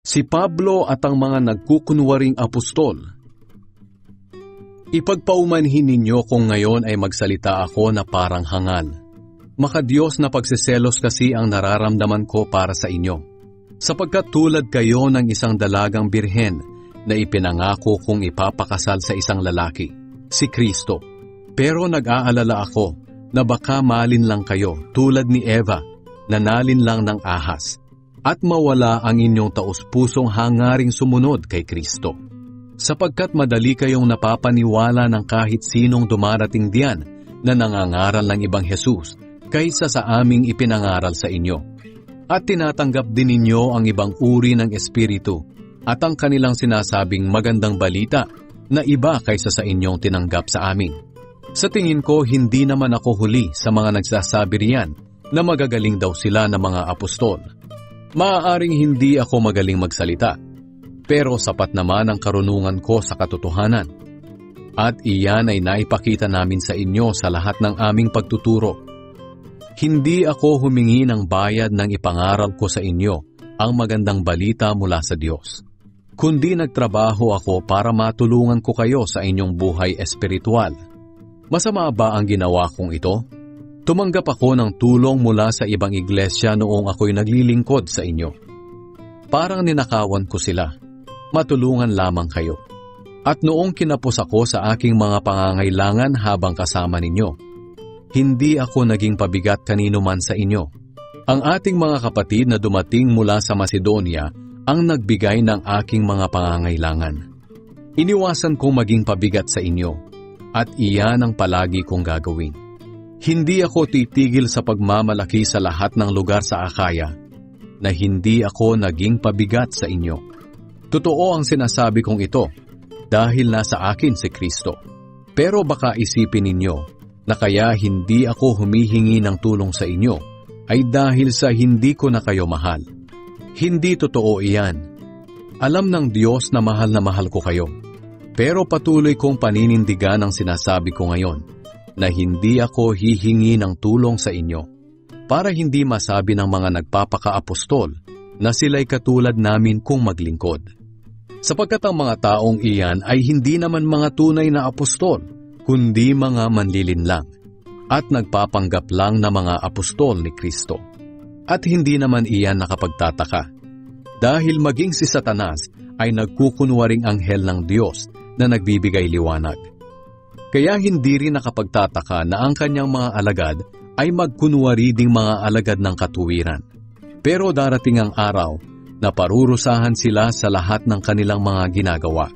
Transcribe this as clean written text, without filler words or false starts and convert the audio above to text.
Si Pablo at ang mga nagkukunwaring apostol. Ipagpaumanhin ninyo kung ngayon ay magsalita ako na parang hangal. Makadiyos na pagseselos kasi ang nararamdaman ko para sa inyo. Sapagkat tulad kayo ng isang dalagang birhen na ipinangako kung ipapakasal sa isang lalaki, si Kristo. Pero nag-aalala ako na baka malin lang kayo tulad ni Eva, na nalin lang ng ahas, at mawala ang inyong taus-pusong hangaring sumunod kay Kristo. Sapagkat madali kayong napapaniwala ng kahit sinong dumarating diyan na nangangaral ng ibang Jesus kaysa sa aming ipinangaral sa inyo. At tinatanggap din ninyo ang ibang uri ng espiritu at ang kanilang sinasabing magandang balita na iba kaysa sa inyong tinanggap sa amin. Sa tingin ko, hindi naman ako huli sa mga nagsasabi riyan na magagaling daw sila na mga apostol. Maaaring hindi ako magaling magsalita, pero sapat naman ang karunungan ko sa katotohanan. At iyan ay naipakita namin sa inyo sa lahat ng aming pagtuturo. Hindi ako humingi ng bayad nang ipangaral ko sa inyo ang magandang balita mula sa Diyos, kundi nagtrabaho ako para matulungan ko kayo sa inyong buhay espiritual. Masama ba ang ginawa kong ito? Tumanggap ako ng tulong mula sa ibang iglesia noong ako'y naglilingkod sa inyo. Parang ninakawan ko sila. Matulungan lamang kayo. At noong kinapos ako sa aking mga pangangailangan habang kasama ninyo, hindi ako naging pabigat kanino man sa inyo. Ang ating mga kapatid na dumating mula sa Macedonia ang nagbigay ng aking mga pangangailangan. Iniwasan kong maging pabigat sa inyo, at iyan ang palagi kong gagawin. Hindi ako titigil sa pagmamalaki sa lahat ng lugar sa Akaya na hindi ako naging pabigat sa inyo. Totoo ang sinasabi kong ito dahil nasa akin si Kristo. Pero baka isipin ninyo na kaya hindi ako humihingi ng tulong sa inyo ay dahil sa hindi ko na kayo mahal. Hindi totoo iyan. Alam ng Diyos na mahal ko kayo. Pero patuloy kong paninindigan ang sinasabi ko ngayon na hindi ako hihingi ng tulong sa inyo para hindi masabi ng mga nagpapaka-apostol na sila'y katulad namin kung maglingkod. Sapagkat ang mga taong iyan ay hindi naman mga tunay na apostol, kundi mga manlilinlang at nagpapanggap lang na mga apostol ni Kristo. At hindi naman iyan nakapagtataka, dahil maging si Satanas ay nagkukunwaring anghel ng Diyos na nagbibigay liwanag. Kaya hindi rin nakapagtataka na ang kanyang mga alagad ay magkunwari ding mga alagad ng katuwiran. Pero darating ang araw na parurusahan sila sa lahat ng kanilang mga ginagawa.